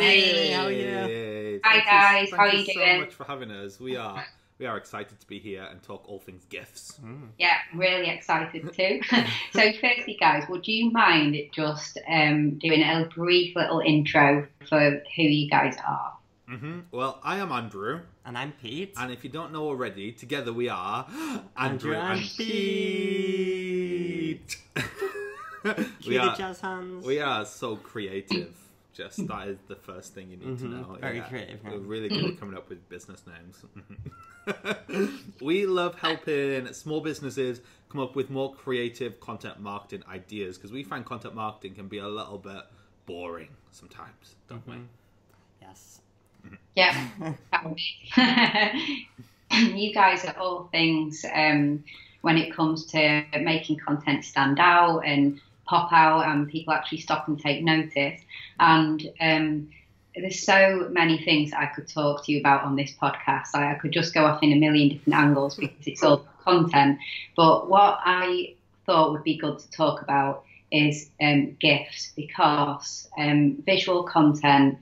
Hey, how are you? Hi guys, how are you Thank you doing? so much for having us. We are excited to be here and talk all things GIFs. Yeah, really excited too. So firstly guys, would you mind just doing a brief little intro for who you guys are? Well, I am Andrew. And I'm Pete. And if you don't know already, together we are Andrew and Pete. we the jazz hands. We are so creative. Just that is the first thing you need to know. Very creative. We're really good at coming up with business names. We love helping small businesses come up with more creative content marketing ideas because we find content marketing can be a little bit boring sometimes, don't we? Yes. Yeah. You guys are all things when it comes to making content stand out and pop out and people actually stop and take notice. And there's so many things I could talk to you about on this podcast. I could just go off in a million different angles because it's all content. But what I thought would be good to talk about is GIFs, because visual content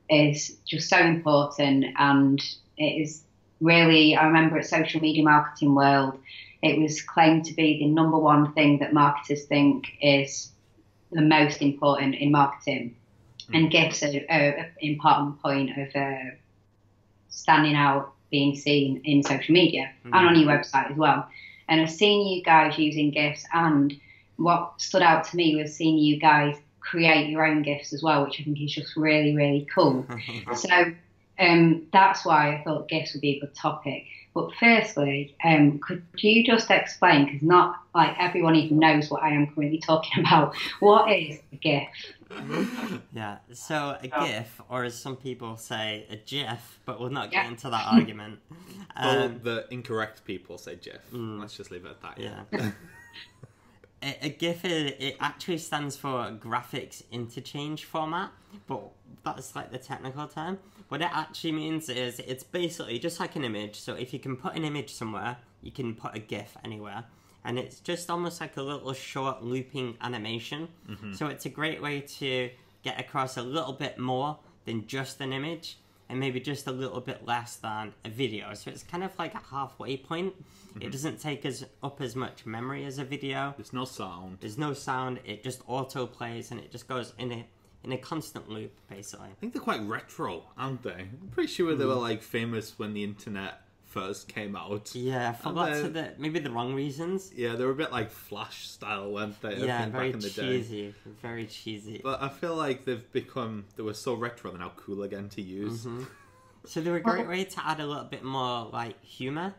is just so important, and it is really, I remember at Social Media Marketing World, it was claimed to be the number one thing that marketers think is the most important in marketing. And GIFs are an important point of standing out, being seen in social media and on your website as well. And I've seen you guys using GIFs, and what stood out to me was seeing you guys create your own GIFs as well, which I think is just really, really cool. So that's why I thought GIFs would be a good topic. But firstly, could you just explain, because not like everyone even knows what I am currently talking about, what is a GIF? Yeah, so a GIF, or as some people say, a GIF, but we'll not get into that argument. Well, the incorrect people say GIF. Let's just leave it at that. Yeah. A GIF, it actually stands for graphics interchange format, but that's like the technical term. What it actually means is it's basically just like an image. So if you can put an image somewhere, you can put a GIF anywhere. And it's just almost like a little short looping animation. So it's a great way to get across a little bit more than just an image, and maybe just a little bit less than a video. So it's kind of like a halfway point. It doesn't take up as much memory as a video. There's no sound. There's no sound. It just auto plays, and it just goes in a constant loop, basically. I think they're quite retro, aren't they? I'm pretty sure they were like famous when the internet first came out. Yeah, for lots of maybe the wrong reasons. Yeah, they were a bit like Flash style, weren't they? Yeah, very very cheesy. Very cheesy. But I feel like they were so retro, they're now cool again to use. So they're a great way to add a little bit more like humour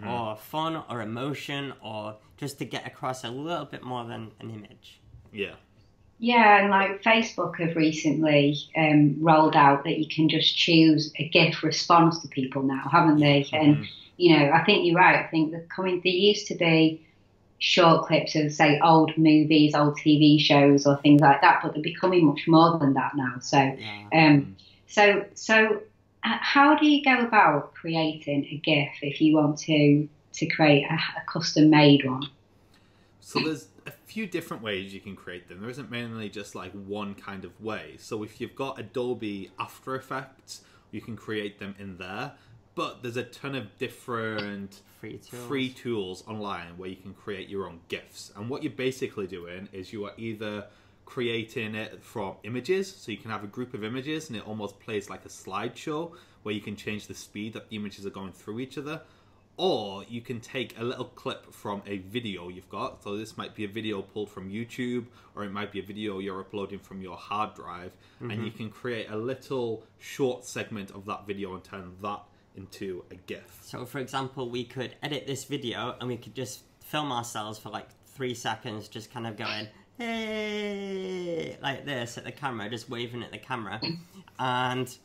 or fun or emotion, or just to get across a little bit more than an image. Yeah. Yeah, and like Facebook have recently rolled out that you can just choose a GIF response to people now, haven't they? And, you know, I think you're right. I think there used to be short clips of, say, old movies, old TV shows or things like that, but they're becoming much more than that now. So, so how do you go about creating a GIF if you want to create a custom-made one? So there's a few different ways you can create them. There isn't mainly just like one kind of way. So if you've got Adobe After Effects, you can create them in there. But there's a ton of different free tools online where you can create your own GIFs. And what you're basically doing is you are either creating it from images, so you can have a group of images and it almost plays like a slideshow where you can change the speed that the images are going through each other. Or you can take a little clip from a video you've got. So this might be a video pulled from YouTube, or it might be a video you're uploading from your hard drive. And you can create a little short segment of that video and turn that into a GIF. So for example, we could edit this video and we could just film ourselves for like 3 seconds, just kind of going, hey, like this at the camera, just waving at the camera. And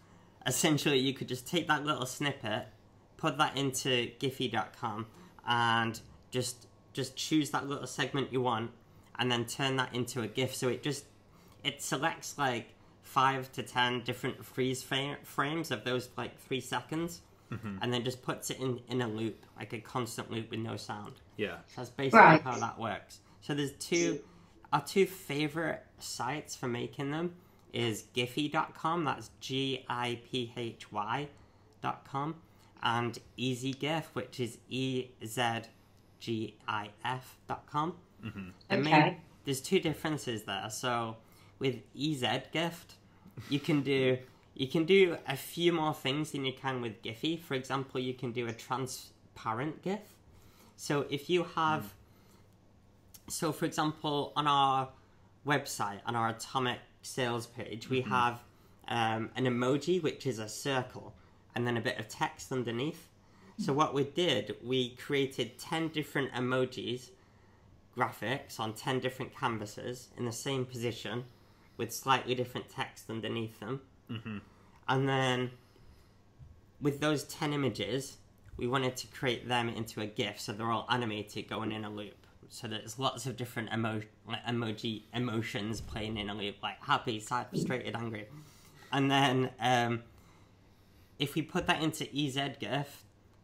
essentially you could just take that little snippet, put that into Giphy.com, and just choose that little segment you want, and then turn that into a GIF. So it selects like 5 to 10 different freeze frames of those like 3 seconds, and then just puts it in a loop, like a constant loop with no sound. Yeah. So that's basically how that works. So there's our two favorite sites for making them is Giphy.com. That's GIPHY.com. And EasyGIF, which is EZGIF.com. Okay. There's two differences there. So with EZGIF, you can do a few more things than you can with Giphy. For example, you can do a transparent GIF. So if you have, so for example, on our website, on our Atomic sales page, we have an emoji, which is a circle, and then a bit of text underneath. So what we did, we created 10 different emojis, graphics on 10 different canvases in the same position with slightly different text underneath them. And then with those 10 images, we wanted to create them into a GIF, so they're all animated going in a loop. So there's lots of different emotions playing in a loop, like happy, sad, frustrated, angry. And then if we put that into EZGIF,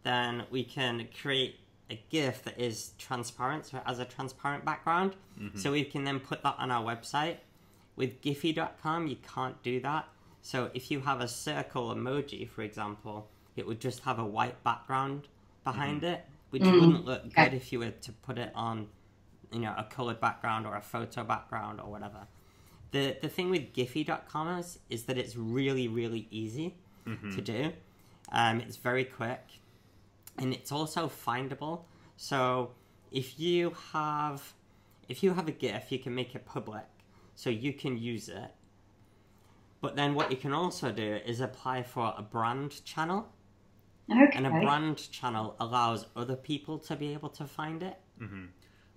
then we can create a GIF that is transparent, so it has a transparent background. So we can then put that on our website. With Giphy.com, you can't do that. So if you have a circle emoji, for example, it would just have a white background behind it, which wouldn't look good if you were to put it on, you know, a colored background or a photo background or whatever. The thing with Giphy.com is that it's really, really easy to do. It's very quick, and it's also findable. So if you have a GIF, you can make it public, so you can use it. But then what you can also do is apply for a brand channel. Okay. And a brand channel allows other people to be able to find it.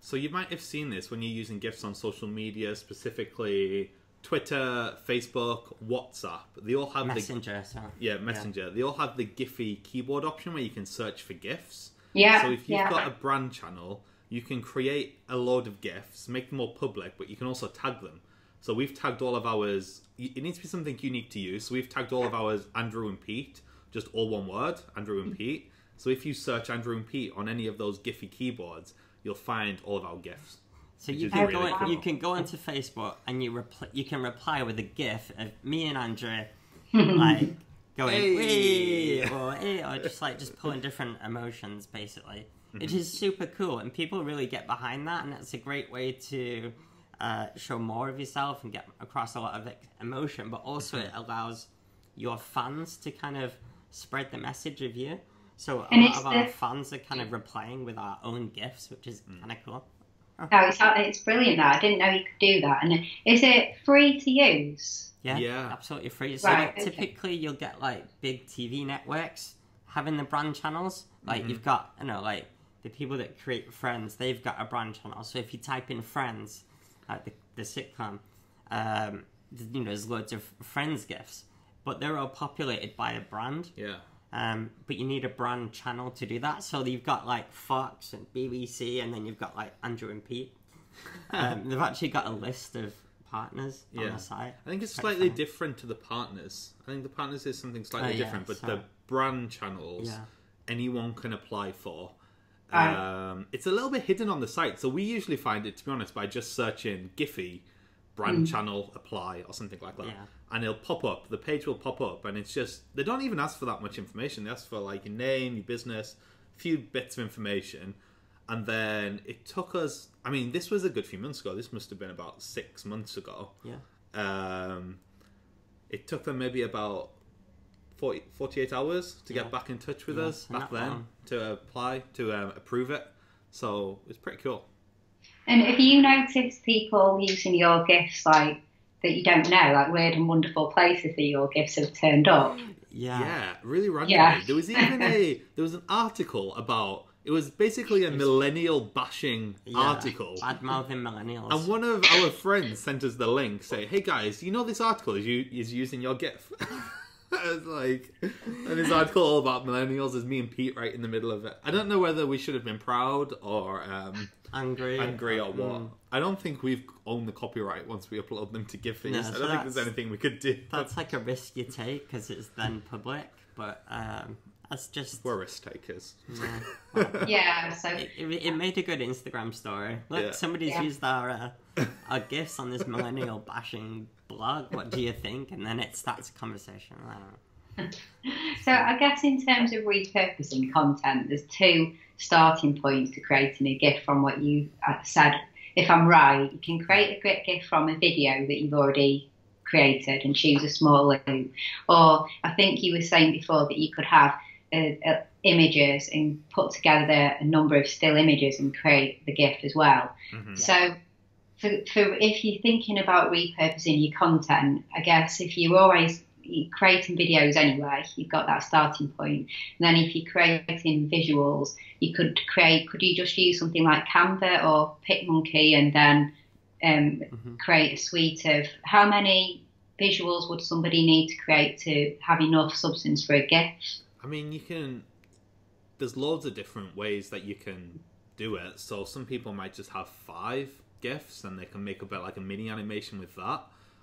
So you might have seen this when you're using GIFs on social media, specifically Twitter, Facebook, WhatsApp. They all have Messenger. Messenger. Yeah. They all have the Giphy keyboard option where you can search for GIFs. Yeah. So if you've got a brand channel, you can create a load of GIFs, make them all public, but you can also tag them. So we've tagged all of ours. It needs to be something unique to you. So we've tagged all of ours Andrew and Pete, just all one word, Andrew and Pete. So if you search Andrew and Pete on any of those Giphy keyboards, you'll find all of our GIFs. So you can go into Facebook and you can reply with a GIF of me and Andrew, like going hey, or just pulling different emotions, basically. It is super cool, and people really get behind that, and it's a great way to show more of yourself and get across a lot of emotion, but also it allows your fans to kind of spread the message of you. So a lot of our fans are kind of replying with our own GIFs, which is kind of cool. Oh, it's brilliant that. I didn't know you could do that. And is it free to use? Yeah, absolutely free. So typically you'll get like big TV networks having the brand channels. Like you've got, like the people that create Friends, they've got a brand channel. So if you type in Friends, like the sitcom, there's loads of Friends GIFs, but they're all populated by a brand. Yeah. But you need a brand channel to do that. So you've got like Fox and BBC, and then you've got like Andrew and Pete. They've actually got a list of partners on the site. I think it's slightly different to the partners. I think the partners is something slightly different, but the brand channels, anyone can apply for. It's a little bit hidden on the site, so we usually find it, to be honest, by just searching Giphy brand channel apply or something like that, and it'll pop up. The page will pop up, and it's just, they don't even ask for that much information. They ask for like your name, your business, a few bits of information, and then it took us, I mean, this was a good few months ago. This must have been about 6 months ago. It took them maybe about 48 hours to get back in touch with us back then to apply, to approve it. So it's pretty cool. And have you noticed people using your GIFs like that you don't know, like weird and wonderful places that your GIFs have turned up? Yeah, really randomly. There was even an article about, it was basically a millennial bashing article. Bad-mouthing millennials. And one of our friends sent us the link, saying, "Hey guys, you know this article is using your GIF?" I was like, and this article all about millennials is me and Pete right in the middle of it. I don't know whether we should have been proud or angry or what. I don't think we've owned the copyright once we upload them to Giphy. No, so I don't think there's anything we could do. That's like a risk you take because it's then public, but that's just... We're risk takers. So... It made a good Instagram story. Look, somebody's used our GIFs on this millennial bashing blog. What do you think? And then it starts a conversation. I don't know. So I guess in terms of repurposing content, there's two starting points to creating a GIF from what you said. If I'm right, you can create a GIF from a video that you've already created and choose a small loop. Or I think you were saying before that you could have images and put together a number of still images and create the GIF as well. So for if you're thinking about repurposing your content, I guess if you're always creating videos anyway, you've got that starting point. And then if you're creating visuals, could you just use something like Canva or PicMonkey and then create a suite of, how many visuals would somebody need to create to have enough substance for a GIF? I mean, there's loads of different ways that you can do it. So some people might just have 5 GIFs and they can make a bit like a mini animation with that.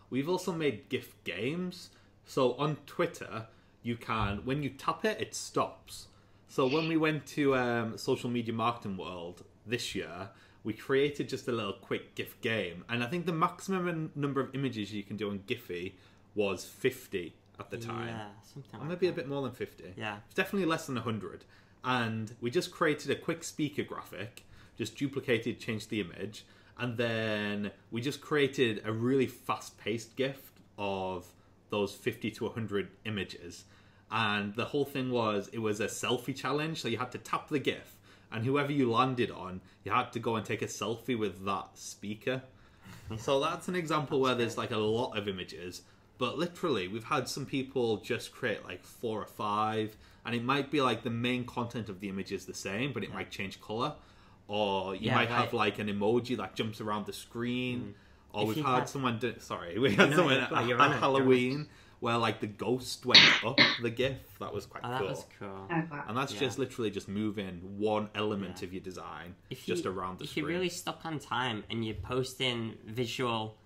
We've also made GIF games. So on Twitter, you can, when you tap it, it stops. So when we went to Social Media Marketing World this year, we created just a little quick GIF game. And I think the maximum number of images you can do on Giphy was 50 at the time. Yeah, something or maybe a bit more than 50. Yeah. It's definitely less than 100. And we just created a quick speaker graphic, just duplicated, changed the image. And then we just created a really fast-paced GIF of those 50 to 100 images. And the whole thing was, it was a selfie challenge. So you had to tap the GIF, and whoever you landed on, you had to go and take a selfie with that speaker. So that's an example where there's like a lot of images. But literally, we've had some people just create like 4 or 5. And it might be like the main content of the image is the same, but it might change color. Or you might have like an emoji that jumps around the screen. Or we had someone at Halloween where like the ghost went up the GIF. That was quite cool. That was cool. Oh, wow. And that's just literally just moving one element of your design just around the screen. If you're really stuck on time and you're posting visual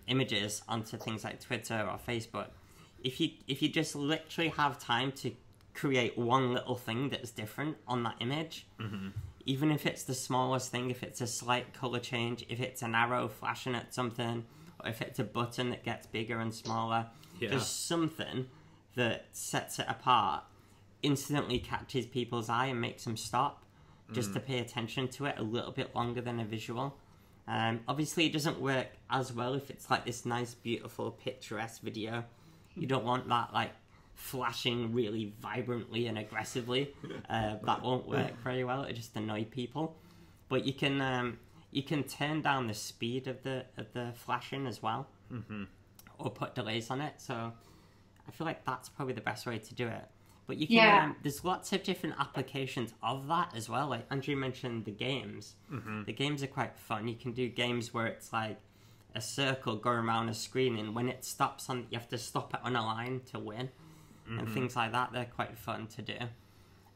images onto things like Twitter or Facebook, if you just literally have time to create one little thing that's different on that image, even if it's the smallest thing, if it's a slight color change, if it's an arrow flashing at something, or if it's a button that gets bigger and smaller, just something that sets it apart, instantly catches people's eye and makes them stop just to pay attention to it a little bit longer than a visual. Obviously, it doesn't work as well if it's like this nice, beautiful, picturesque video. You don't want that like flashing really vibrantly and aggressively. That won't work very well. It just annoy people. But you can turn down the speed of the flashing as well, or put delays on it. So I feel like that's probably the best way to do it. But you can there's lots of different applications of that as well. Like Andrew mentioned, the games. The games are quite fun. You can do games where it's like a circle going around a screen, and when it stops on, you have to stop it on a line to win. And things like that. They're quite fun to do.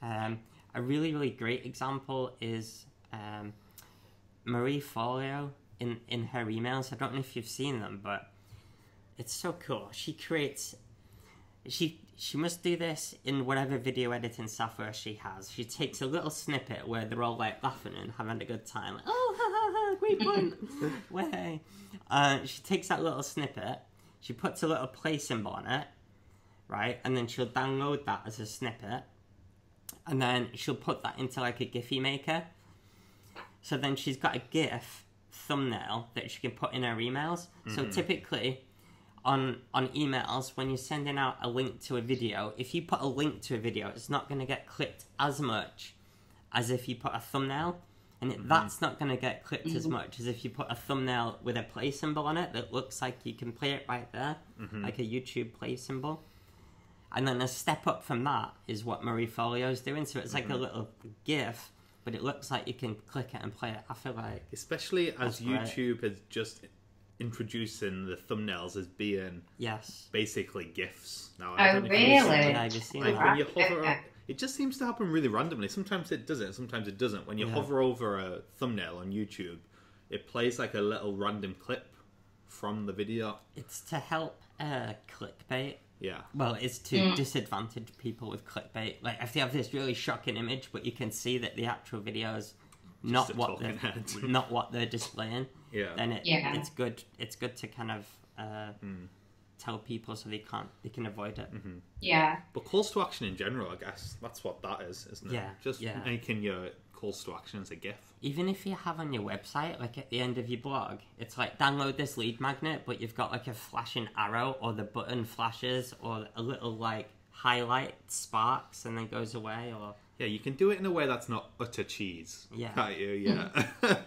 A really, really great example is Marie Folio in her emails. I don't know if you've seen them, but it's so cool. She creates... She must do this in whatever video editing software she has. She takes a little snippet where they're all like laughing and having a good time. Like, oh, ha, ha, ha, great point. Way. She takes that little snippet. She puts a little play symbol on it. Right, and then she'll download that as a snippet, and then she'll put that into like a Giphy maker. So then she's got a GIF thumbnail that she can put in her emails. So typically on emails, when you're sending out a link to a video, if you put a link to a video, it's not going to get clicked as much as if you put a thumbnail, and that's not going to get clicked as much as if you put a thumbnail with a play symbol on it that looks like you can play it right there, like a YouTube play symbol. And then a step up from that is what Marie Folio's doing. So it's like a little GIF, but it looks like you can click it and play it. I feel like... Especially as YouTube is just introducing the thumbnails as being basically GIFs now. Oh, really? When you hover... It just seems to happen really randomly. Sometimes it does it, sometimes it doesn't. When you hover over a thumbnail on YouTube, it plays like a little random clip from the video. It's to help clickbait. Yeah. Well, it's to disadvantage people with clickbait. Like, if they have this really shocking image, but you can see that the actual video is not what they're displaying. Yeah. Then it's good. It's good to kind of tell people so they can avoid it. Yeah. But calls to action in general, I guess that's what that is, isn't it? Yeah, Just yeah. making your calls to action as a GIF. Even if you have on your website, like at the end of your blog, it's like download this lead magnet, but you've got like a flashing arrow, or the button flashes, or a little like highlight sparks and then goes away, or Yeah, you can do it in a way that's not utter cheese. Yeah. Can't you? Yeah.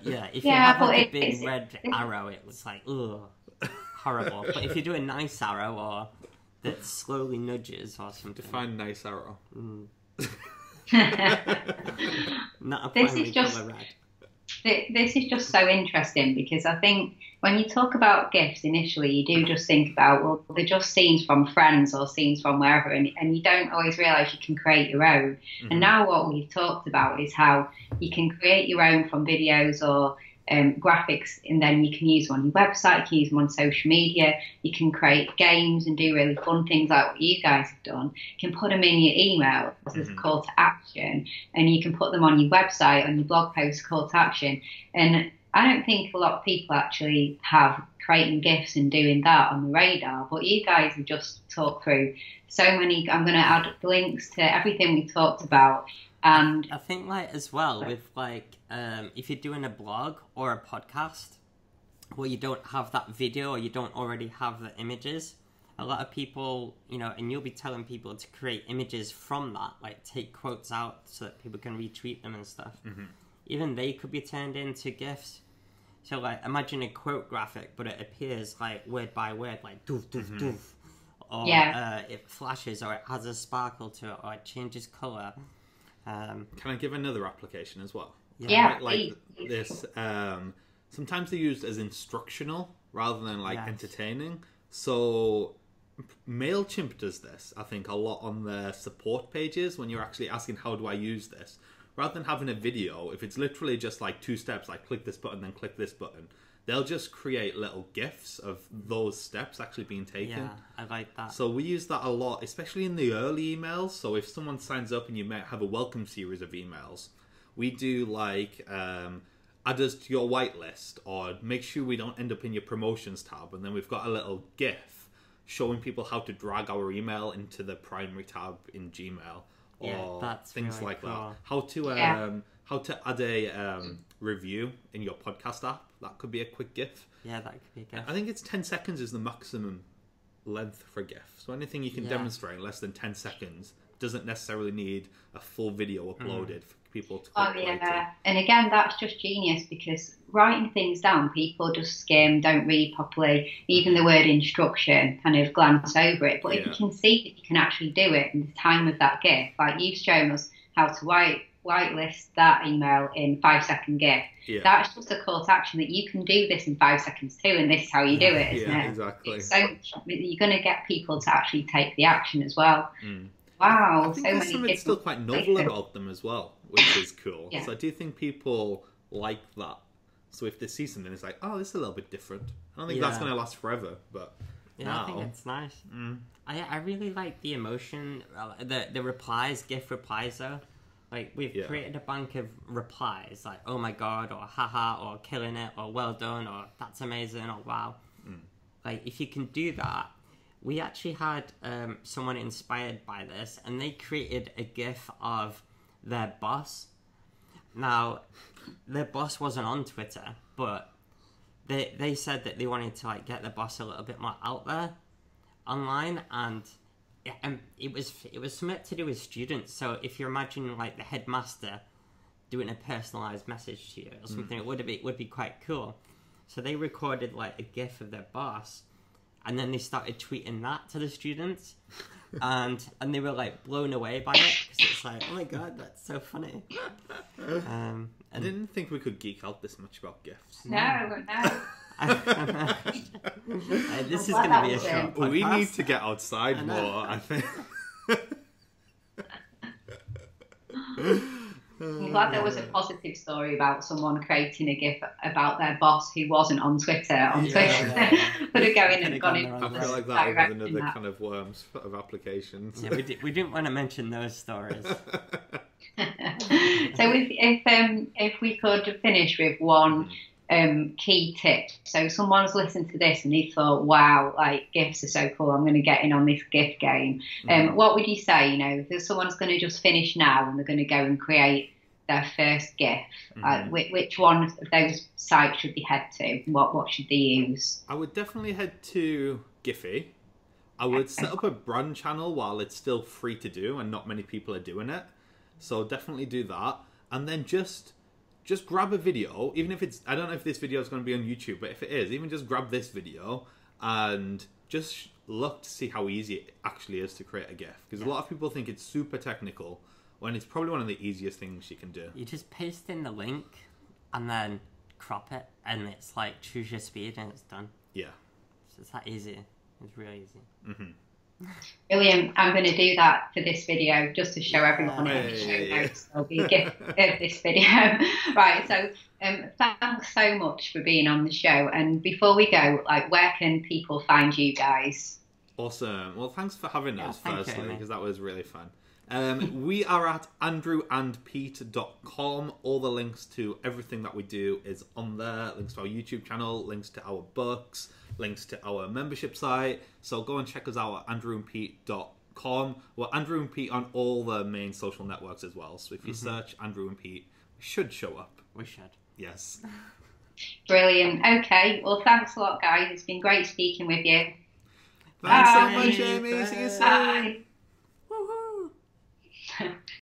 yeah, if Yeah, you have but like a big it's- red arrow, it was like ugh, horrible. But if you do a nice arrow or that slowly nudges or something, Define nice arrow. not a This is primary just- colour red. This is just so interesting because I think when you talk about GIFs initially, you do just think about, well, they're just scenes from Friends or scenes from wherever, and you don't always realise you can create your own. And now what we've talked about is how you can create your own from videos or graphics, and then you can use them on your website, you can use them on social media, you can create games and do really fun things like what you guys have done. You can put them in your email as a call to action, and you can put them on your website, on your blog post, call to action. And I don't think a lot of people actually have creating GIFs and doing that on the radar, but you guys have just talked through so many. I'm going to add links to everything we talked about. And I think like as well with like if you're doing a blog or a podcast where you don't have that video or you don't already have the images, a lot of people, you know, and you'll be telling people to create images from that, like take quotes out so that people can retweet them and stuff. Even they could be turned into GIFs. So like imagine a quote graphic, but it appears like word by word, like doof doof doof, or it flashes, or it has a sparkle to it, or it changes color. Can I give another application as well? Yeah, Like please. this. Sometimes they're used as instructional rather than like entertaining. So MailChimp does this, I think, a lot on their support pages when you're actually asking, how do I use this? Rather than having a video, if it's literally just like 2 steps, like click this button, then click this button, they'll just create little GIFs of those steps actually being taken. Yeah, I like that. So we use that a lot, especially in the early emails. So if someone signs up and you might have a welcome series of emails, we do like add us to your whitelist, or make sure we don't end up in your promotions tab. And then we've got a little GIF showing people how to drag our email into the primary tab in Gmail. Or that's things really like cool. that. How to add a review in your podcast app. That could be a quick GIF. Yeah, that could be a GIF. I think it's 10 seconds is the maximum length for a GIF. So anything you can demonstrate in less than 10 seconds doesn't necessarily need a full video uploaded for people to click play to. And again, that's just genius, because writing things down, people just skim, don't read properly. Even the word instruction, kind of glance over it. But if you can see that you can actually do it in the time of that GIF, like you've shown us how to whitelist that email in 5-second GIF. Yeah. That's just a call to action that you can do this in 5 seconds too, and this is how you do it, isn't it? Exactly. So you're going to get people to actually take the action as well. Wow, I think so there's many something still quite novel about them as well, which is cool. Yeah. So I do think people like that. So if they see something, it's like, oh, this is a little bit different. I don't think that's going to last forever, but Yeah, I think it's nice. I really like the emotion, the replies, GIF replies though. Like, we've created a bank of replies, like, oh my god, or haha, or killing it, or well done, or that's amazing, or wow. Like, if you can do that, we actually had someone inspired by this, and they created a GIF of their boss. Now, their boss wasn't on Twitter, but they said that they wanted to like get their boss a little bit more out there online, and it was something to do with students. So if you're imagining like the headmaster doing a personalized message to you or something, it would be quite cool. So they recorded like a GIF of their boss, and then they started tweeting that to the students, and they were like blown away by it, because it's like, oh my god, that's so funny. I didn't think we could geek out this much about GIFs. No. This is going to be a short podcast. We need to get outside more, I think. I'm glad there was a positive story about someone creating a GIF about their boss who wasn't on Twitter. Could have gone in. I feel like that was another kind of worms of applications. Yeah, we didn't want to mention those stories. So if we could finish with one key tips. So someone's listened to this and they thought, wow, like GIFs are so cool, I'm going to get in on this GIF game. What would you say, you know, if someone's going to just finish now and they're going to go and create their first GIF, which one of those sites should they head to? What should they use? I would definitely head to Giphy. I would set up a brand channel while it's still free to do and not many people are doing it. So definitely do that. And then just grab a video, even if it's, I don't know if this video is going to be on YouTube, but if it is, even just grab this video and just look to see how easy it actually is to create a GIF. Because a lot of people think it's super technical, when it's probably one of the easiest things you can do. You just paste in the link and then crop it, and it's like choose your speed and it's done. Yeah. So it's that easy. It's real easy. Brilliant. I'm going to do that for this video just to show everyone in the show notes. There'll be a GIF of this video. Right, so thanks so much for being on the show. And before we go, like, where can people find you guys? Awesome. Well, thanks for having us, firstly, because that was really fun. We are at andrewandpete.com. All the links to everything that we do is on there. Links to our YouTube channel, links to our books, links to our membership site. So go and check us out at andrewandpete.com. We're Andrew and Pete on all the main social networks as well. So if you search Andrew and Pete, we should show up. We should. Yes. Brilliant. Okay. Well, thanks a lot, guys. It's been great speaking with you. Thanks so much, Amy. See you soon. Bye.